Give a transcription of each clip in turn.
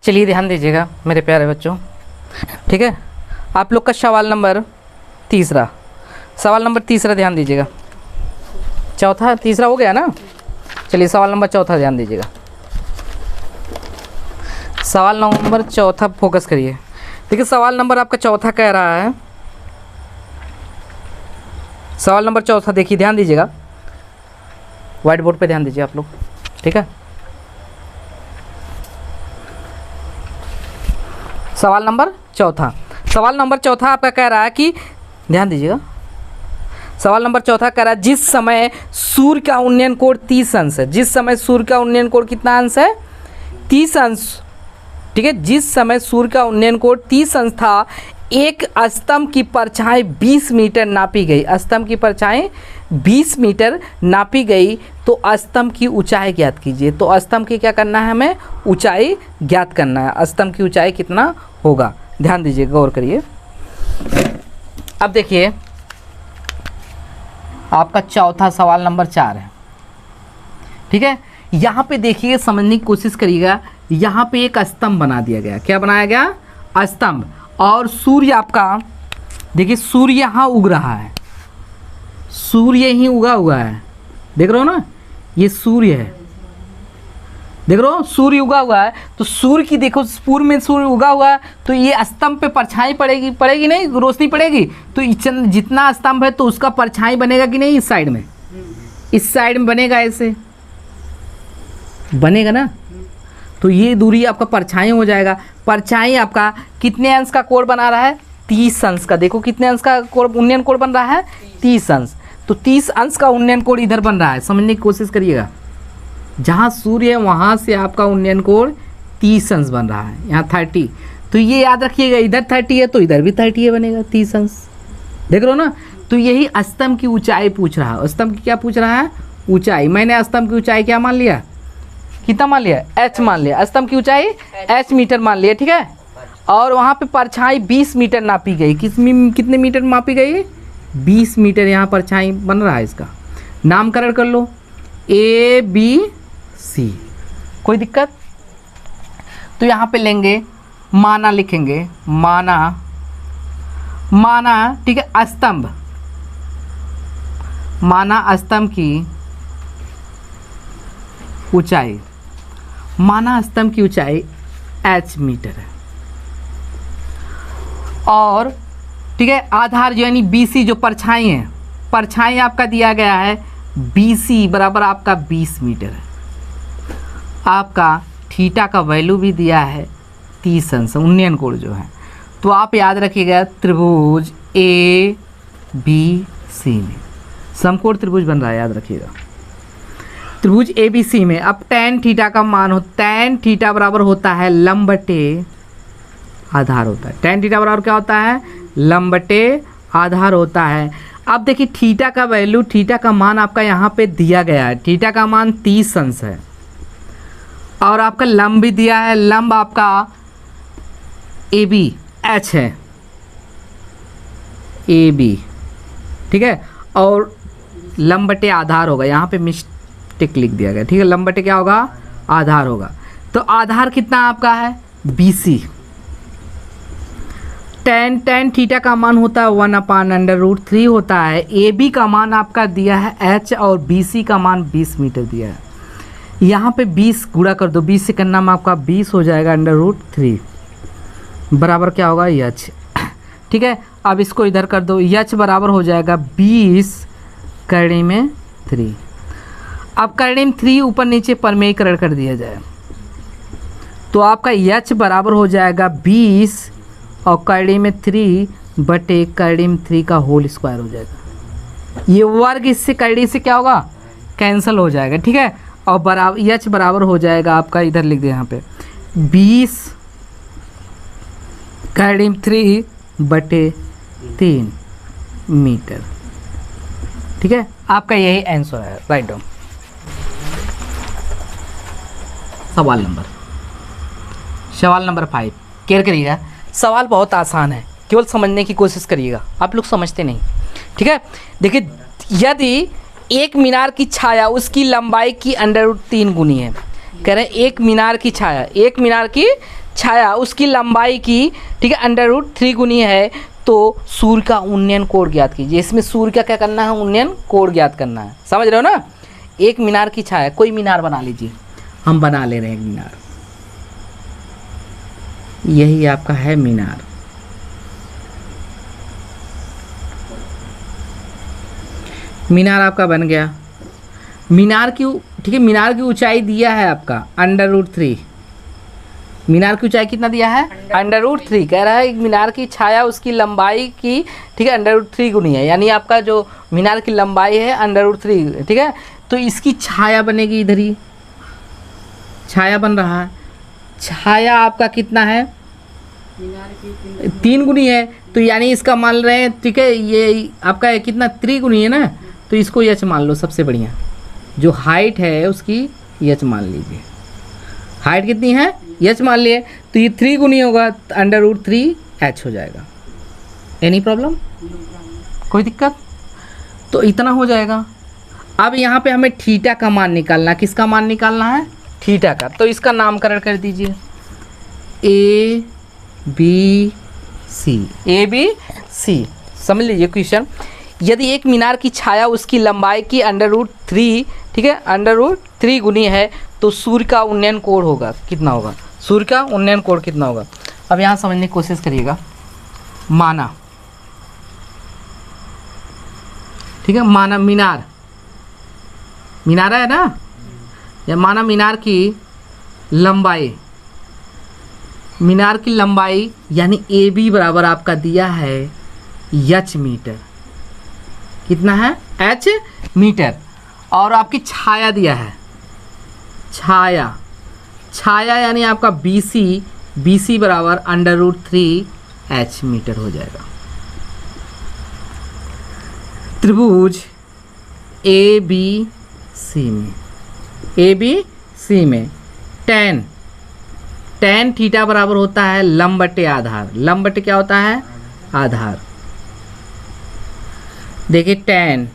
चलिए ध्यान दीजिएगा मेरे प्यारे बच्चों, ठीक है। आप लोग का सवाल नंबर तीसरा ध्यान दीजिएगा। चौथा तीसरा हो गया ना, चलिए सवाल नंबर चौथा ध्यान दीजिएगा। सवाल नंबर चौथा फोकस करिए। देखिए सवाल नंबर आपका चौथा कह रहा है, सवाल नंबर चौथा देखिए ध्यान दीजिएगा, व्हाइट बोर्ड पे ध्यान दीजिए आप लोग, ठीक है। सवाल नंबर चौथा आपका कह रहा है कि ध्यान दीजिएगा, सवाल नंबर चौथा कह रहा है जिस समय सूर्य का उन्नयन कोण 30 अंश है, जिस समय सूर्य का उन्नयन कोण कितना अंश है, 30 अंश, ठीक है। जिस समय सूर्य का उन्नयन कोण 30 अंश था, एक स्तंभ की परछाई 20 मीटर नापी गई, स्तंभ की परछाई 20 मीटर नापी गई, तो स्तंभ की ऊंचाई ज्ञात कीजिए। तो स्तंभ की क्या करना है, हमें ऊंचाई ज्ञात करना है। स्तंभ की ऊंचाई कितना होगा, ध्यान दीजिए, गौर करिए। अब देखिए आपका चौथा सवाल नंबर 4 है, ठीक है। यहाँ पे देखिए समझने की कोशिश करिएगा, यहाँ पे एक स्तंभ बना दिया गया, क्या बनाया गया, स्तंभ। और सूर्य आपका देखिए, सूर्य यहाँ उग रहा है, सूर्य ही उगा हुआ है, देख रहे हो ना, ये सूर्य है, देख रहे हो सूर्य उगा हुआ है। तो सूर्य की देखो पूर्व में सूर्य उगा हुआ है, तो ये स्तंभ पे परछाई पड़ेगी नहीं, रोशनी पड़ेगी, तो जितना स्तंभ है तो उसका परछाई बनेगा कि नहीं, इस साइड में, इस साइड में बनेगा, ऐसे बनेगा ना। तो ये दूरी आपका परछाई हो जाएगा। परछाई आपका कितने अंश का कोण बना रहा है, 30 अंश का। देखो कितने अंश का कोण, उन्नयन कोण बन रहा है, 30 अंश। तो 30 अंश का उन्नयन कोण इधर बन रहा है, समझने की कोशिश करिएगा। जहाँ सूर्य है वहाँ से आपका उन्नयन कोण 30 अंश बन रहा है, यहाँ 30। तो ये याद रखिएगा, इधर 30 है तो इधर भी 30 बनेगा, 30 अंश, देख रहे हो ना। तो यही स्तंभ की ऊंचाई पूछ रहा है। स्तंभ की क्या पूछ रहा है, ऊंचाई। मैंने स्तंभ की ऊंचाई क्या मान लिया, कितना मान लिया, h मान लिया। स्तंभ की ऊंचाई h मीटर मान लिया, ठीक है। और वहाँ पे परछाई 20 मीटर नापी गई, कितने मीटर मापी गई, 20 मीटर यहाँ परछाई बन रहा है। इसका नामकरण कर लो, ABC, कोई दिक्कत। तो यहाँ पे लेंगे माना, लिखेंगे माना, ठीक है। स्तंभ, माना स्तंभ की ऊंचाई, माना स्तंभ की ऊंचाई h मीटर है। और ठीक है, आधार जो यानी BC जो परछाई है, परछाई आपका दिया गया है BC बराबर आपका 20 मीटर है। आपका थीटा का वैल्यू भी दिया है 30 अंश, उन्नयन कोण जो है। तो आप याद रखिएगा त्रिभुज ABC में समकोण त्रिभुज बन रहा है, याद रखिएगा त्रिभुज ABC में। अब tan थीटा का मान हो, tan थीटा बराबर होता है लंब बटे आधार होता है। tan थीटा बराबर क्या होता है, लंब बटे आधार होता है। अब देखिए थीटा का वैल्यू, थीटा का मान आपका यहाँ पे दिया गया है, थीटा का मान 30 अंश है। और आपका लंब भी दिया है, लंब आपका AB H है, AB, ठीक है। और लंब बटे आधार होगा, यहाँ पे मिस्टेक लिख दिया गया, ठीक है। लंब बटे क्या होगा, आधार होगा। तो आधार कितना आपका है, BC। tan थीटा का मान होता है 1/√3 होता है। AB का मान आपका दिया है H और BC का मान 20 मीटर दिया है। यहाँ पे 20 गुणा कर दो, 20 से करना में आपका 20 हो जाएगा √3 बराबर क्या होगा, H, ठीक है। अब इसको इधर कर दो, H बराबर हो जाएगा 20 करने में 3। अब करने में 3 ऊपर नीचे परमेयीकरण कर दिया जाए तो आपका H बराबर हो जाएगा 20 और करड़ी में 3 बटे करड़ी में 3 का होल स्क्वायर हो जाएगा। ये वर्ग इससे करड़ी से क्या होगा, कैंसिल हो जाएगा, ठीक है। और बराबर H बराबर हो जाएगा आपका, इधर लिख दे यहाँ पे 20 करड़ी में 3 बटे 3 मीटर, ठीक है। आपका यही आंसर है, राइट डाउन। सवाल नंबर 5 केयर करिएगा। सवाल बहुत आसान है, केवल समझने की कोशिश करिएगा, आप लोग समझते नहीं, ठीक है। देखिए यदि एक मीनार की छाया उसकी लंबाई की √3 गुनी है, कह रहे हैं एक मीनार की छाया, एक मीनार की छाया उसकी लंबाई की, ठीक है, √3 गुनी है, तो सूर्य का उन्नयन कोण ज्ञात कीजिए। इसमें सूर्य का क्या करना है, उन्नयन कोण ज्ञात करना है, समझ रहे हो ना। एक मीनार की छाया, कोई मीनार बना लीजिए, हम बना ले रहे हैं एक मीनार, यही आपका है मीनार। मीनार आपका बन गया। मीनार की, ठीक है, मीनार की ऊंचाई दिया है आपका √3। मीनार की ऊंचाई कितना दिया है, √3। कह रहा है मीनार की छाया उसकी लंबाई की, ठीक है, √3 गुनी है, यानी आपका जो मीनार की लंबाई है √3, ठीक है। तो इसकी छाया बनेगी, इधर ही छाया बन रहा है। छाया आपका कितना है, 3 गुनी है, तो यानी इसका मान रहे हैं, ठीक है, ये आपका कितना 3 गुनी है ना, तो इसको यच मान लो, सबसे बढ़िया। जो हाइट है उसकी यच मान लीजिए। हाइट कितनी है, यच मान लिए, तो ये 3 गुनी होगा, √3h हो जाएगा। एनी प्रॉब्लम, कोई दिक्कत? तो इतना हो जाएगा। अब यहाँ पे हमें थीटा का मान निकालना, किसका मान निकालना है, थीटा का। तो इसका नामकरण कर दीजिए ABC। ABC समझ लीजिए क्वेश्चन। यदि एक मीनार की छाया उसकी लंबाई की √3, ठीक है, √3 गुनी है, तो सूर्य का उन्नयन कोण होगा, कितना होगा, सूर्य का उन्नयन कोण कितना होगा। अब यहाँ समझने की कोशिश करिएगा। माना, ठीक है, माना मीनार, मीनार है ना, या माना मीनार की लंबाई, मीनार की लंबाई यानी AB बराबर आपका दिया है h मीटर, कितना है, h मीटर। और आपकी छाया दिया है, छाया, छाया यानी आपका BC बराबर √3h मीटर हो जाएगा। त्रिभुज ABC में tan थीटा बराबर होता है लंब बटे आधार। लंब बटे क्या होता है, आधार। देखिए tan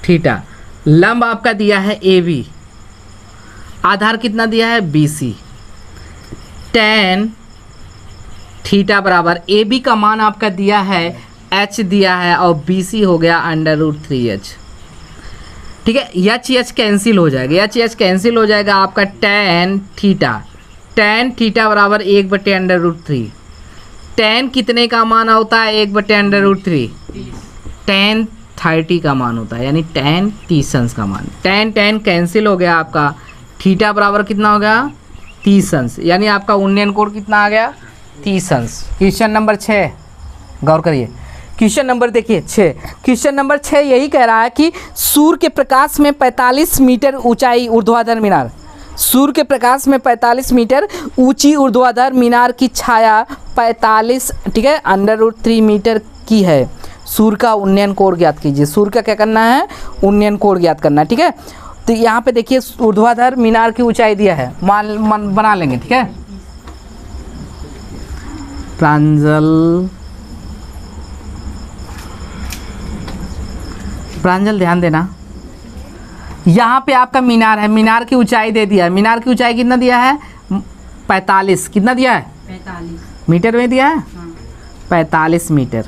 थीटा, लंब आपका दिया है AB, आधार कितना दिया है BC। tan थीटा बराबर AB का मान आपका दिया है h दिया है, और BC हो गया √3h, ठीक है। h कैंसिल हो जाएगा, h कैंसिल हो जाएगा, आपका tan थीटा बराबर 1/√3। tan कितने का मान होता है, 1/√3, tan 30 का मान होता है, यानी tan 30 अंश का मान। tan कैंसिल हो गया, आपका थीटा बराबर कितना हो गया, 30 अंश, यानी आपका उन्नयन कोण कितना आ गया, 30 अंश। क्वेश्चन नंबर 6 गौर करिए। क्वेश्चन नंबर देखिए 6, क्वेश्चन नंबर 6 यही कह रहा है कि सूर्य के प्रकाश में 45 मीटर ऊंचाई ऊर्ध्वाधर मीनार, सूर्य के प्रकाश में 45 मीटर ऊंची ऊर्ध्वाधर मीनार की छाया 45, ठीक है, √3 मीटर की है। सूर्य का उन्नयन कोण ज्ञात कीजिए। सूर्य का क्या करना है, उन्नयन कोण ज्ञात करना है, ठीक है। तो यहाँ पे देखिए ऊर्ध्वाधर मीनार की ऊंचाई दिया है, मान बना लेंगे, ठीक है। प्रांजल ध्यान देना, यहाँ पे आपका मीनार है, मीनार की ऊंचाई दे दिया है। मीनार की ऊंचाई कितना दिया है, 45, कितना दिया है, 45 मीटर में दिया है, 45 मीटर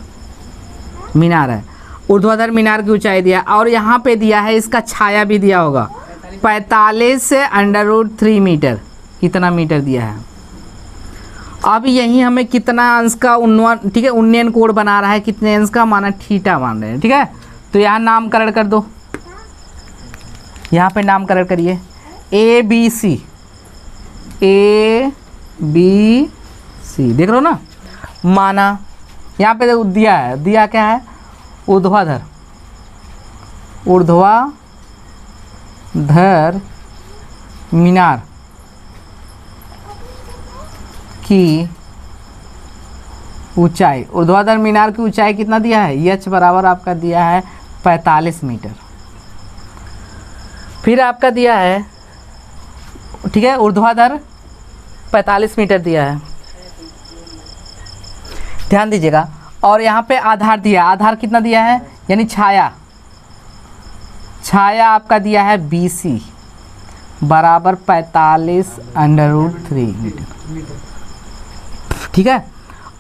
मीनार है। ऊर्ध्वाधर मीनार की ऊंचाई दिया, और यहाँ पे दिया है इसका छाया भी दिया होगा 45 से √3 मीटर, कितना मीटर दिया है। अब यही हमें कितना अंश का उन्नयन, ठीक है, उन्नयन कोण बना रहा है, कितने अंश का, माना थीटा मान रहे हैं, ठीक है। तो यहाँ नामकरण कर दो, यहाँ पे नामकरण करिए ABC, देख लो ना। माना यहाँ पे दिया है, दिया क्या है, ऊर्ध्वाधर मीनार की ऊंचाई, ऊर्ध्वाधर मीनार की ऊंचाई कितना दिया है, h बराबर आपका दिया है 45 मीटर। फिर आपका दिया है, ठीक है, ऊर्ध्वाधर 45 मीटर दिया है, ध्यान दीजिएगा। और यहाँ पे आधार दिया, आधार कितना दिया है, यानी छाया आपका दिया है BC, बराबर 45√3 मीटर, ठीक है।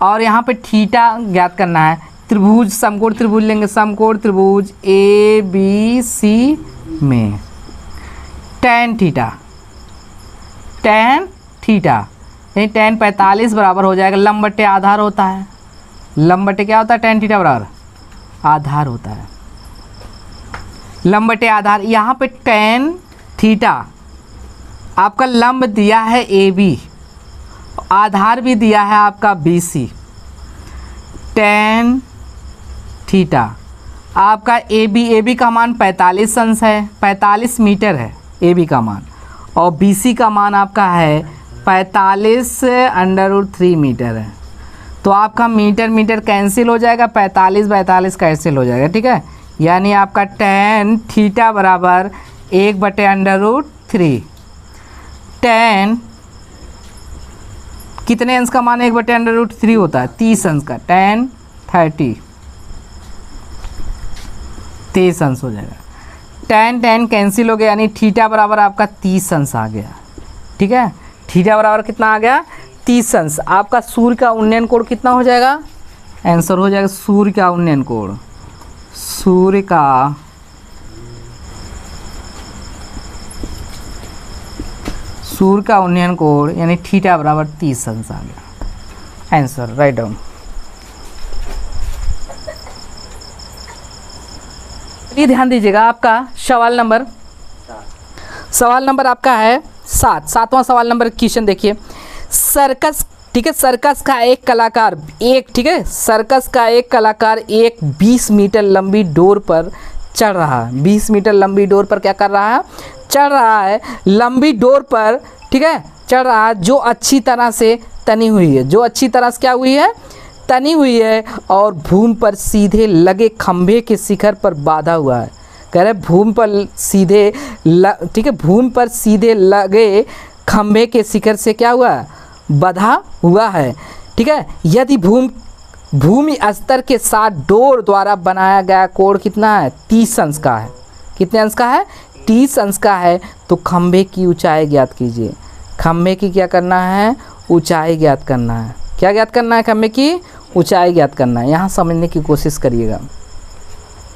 और यहाँ पे थीटा ज्ञात करना है। त्रिभुज समकोण त्रिभुज लेंगे, समकोण त्रिभुज ए बी सी में tan थीटा यानी tan 45 बराबर हो जाएगा लंब बटे आधार होता है। लंब बटे क्या होता है? tan थीटा बराबर आधार होता है, लंब बटे आधार। यहाँ पे tan थीटा आपका लंब दिया है ए बी, आधार भी दिया है आपका बी सी। tan थीटा आपका ए बी का मान 45 अंश है, 45 मीटर है ए बी का मान, और बी सी का मान आपका है 45√3 मीटर है। तो आपका मीटर मीटर कैंसिल हो जाएगा, 45 कैंसिल हो जाएगा, ठीक है। यानी आपका tan थीटा बराबर 1/√3। tan कितने अंश का मान 1/√3 होता है? 30 अंश का। tan 30 अंश हो जाएगा। tan कैंसिल हो गया, यानी थीटा बराबर आपका 30 अंश आ गया, ठीक है। थीटा बराबर कितना आ गया? 30 अंश। आपका सूर्य का उन्नयन कोण कितना हो जाएगा? आंसर हो जाएगा सूर्य का उन्नयन कोण, सूर्य का उन्नयन कोण यानी थीटा बराबर 30 अंश आ गया। Answer write down. ये ध्यान दीजिएगा, आपका सवाल नंबर आपका है 7वां सवाल नंबर क्वेश्चन देखिए। सर्कस, ठीक है, सर्कस का एक कलाकार ठीक है, सर्कस का एक कलाकार एक 20 मीटर लंबी डोर पर चढ़ रहा है। 20 मीटर लंबी डोर पर क्या कर रहा है? चढ़ रहा है। लंबी डोर पर, ठीक है, चढ़ रहा है जो अच्छी तरह से तनी हुई है, जो अच्छी तरह से क्या हुई है? तनी हुई है, और भूमि पर सीधे लगे खंभे के शिखर पर बांधा हुआ है। कह रहे भूमि पर सीधे ठीक है, भूमि पर सीधे लगे खंभे के शिखर से क्या हुआ है? बंधा हुआ है, ठीक है। यदि भूमि स्तर के साथ डोर द्वारा बनाया गया कोण कितना है? 30 अंश का है। कितने अंश का है? 30 अंश का है। तो खंभे की ऊंचाई ज्ञात कीजिए। खंभे की क्या करना है? ऊंचाई ज्ञात करना है। क्या ज्ञात करना है? खंभे की ऊंचाई ज्ञात करना है। यहाँ समझने की कोशिश करिएगा।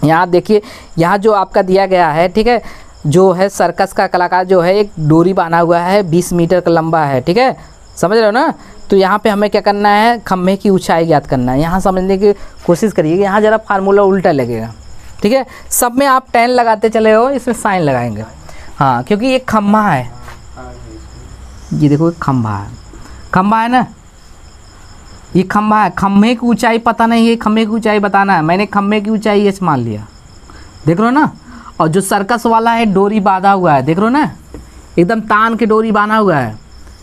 यहाँ देखिए, यहाँ जो आपका दिया गया है, ठीक है, जो है सर्कस का कलाकार जो है एक डोरी बांधा हुआ है, 20 मीटर का लंबा है, ठीक है, समझ रहे हो ना। तो यहाँ पे हमें क्या करना है? खंभे की ऊंचाई ज्ञात करना है। यहाँ समझने की कोशिश करिएगा। यहाँ ज़रा फार्मूला उल्टा लगेगा, ठीक है। सब में आप tan लगाते चले हो, इसमें साइन लगाएंगे, हाँ, क्योंकि ये खंभा है। ये देखो खंभा है ना, ये खंभा है। खंभे की ऊंचाई पता नहीं है, खंभे की ऊंचाई बताना है। मैंने खंभे की ऊंचाई h मान लिया, देख रहे हो ना। और जो सर्कस वाला है डोरी बांधा हुआ है, देख रहे हो ना, एकदम तान के डोरी बांधा हुआ है,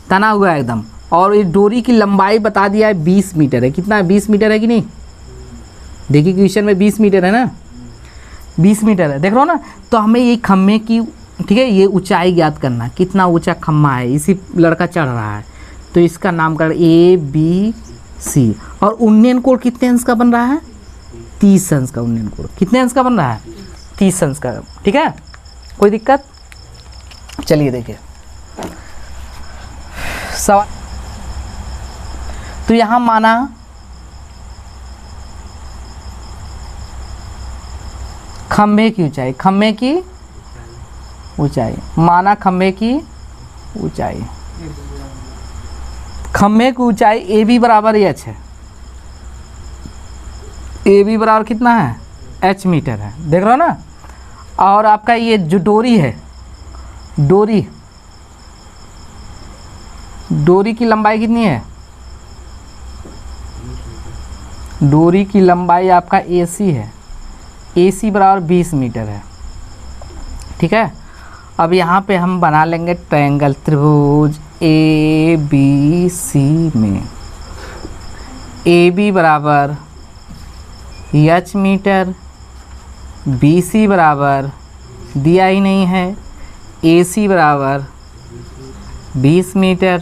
तना हुआ है एकदम। और ये डोरी की लंबाई बता दिया है 20 मीटर है। कितना है? 20 मीटर है कि नहीं? देखिए क्वेश्चन में 20 मीटर है ना, 20 मीटर है, देख रहे हो ना। तो हमें ये खंभे की, ठीक है, ये ऊंचाई ज्ञात करना है। कितना ऊंचा खंभा है? इसी लड़का चढ़ रहा है, तो इसका नाम कर ABC। और उन्नयन कोण कितने अंश का बन रहा है? 30 अंश का उन्नयन कोण। कितने अंश का बन रहा है? 30 अंश का, ठीक है। कोई दिक्कत? चलिए देखिए सवाल। तो यहाँ माना खंभे की ऊंचाई, खंभे की ऊंचाई, माना खंभे की ऊंचाई, खंभे की ऊंचाई AB बराबर h है। AB बराबर कितना है? h मीटर है, देख रहे हो ना। और आपका ये जो डोरी है, डोरी की लंबाई कितनी है? डोरी की लंबाई आपका AC है, AC बराबर 20 मीटर है, ठीक है। अब यहाँ पे हम बना लेंगे ट्रायंगल त्रिभुज ABC में। AB बराबर h मीटर, BC बराबर दिया ही नहीं है, AC बराबर 20 मीटर,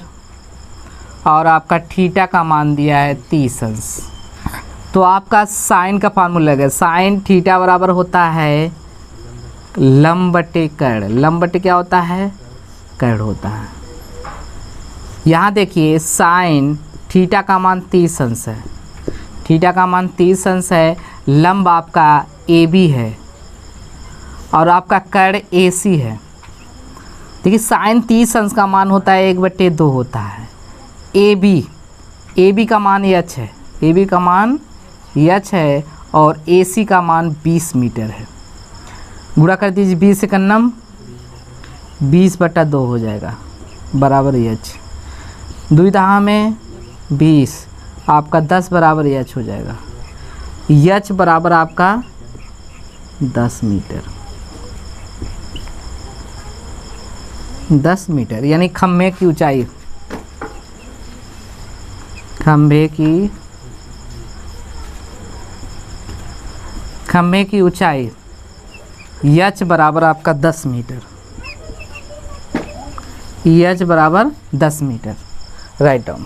और आपका थीटा का मान दिया है 30 अंश। तो आपका साइन का फार्मूला है, साइन थीटा बराबर होता है लंब बटे कर्ण। लंब बटे क्या होता है? कैड होता है। यहाँ देखिए साइन थीटा का मान 30 अंश है, थीटा का मान 30 अंश है, लंब आपका ए बी है और आपका कैड ए सी है। देखिए साइन 30 अंश का मान होता है 1/2 होता है। ए बी का मान एच है, ए बी का मान एच है और ए सी का मान 20 मीटर है। गुणा कर दीजिए 20 से नम 20/2 हो जाएगा बराबर एच, दुई दहा में 20, आपका 10 बराबर एच हो जाएगा। एच बराबर आपका 10 मीटर, 10 मीटर यानी खम्भे की ऊंचाई, खम्भे की ऊंचाई एच बराबर आपका 10 मीटर, एच बराबर 10 मीटर। Write down.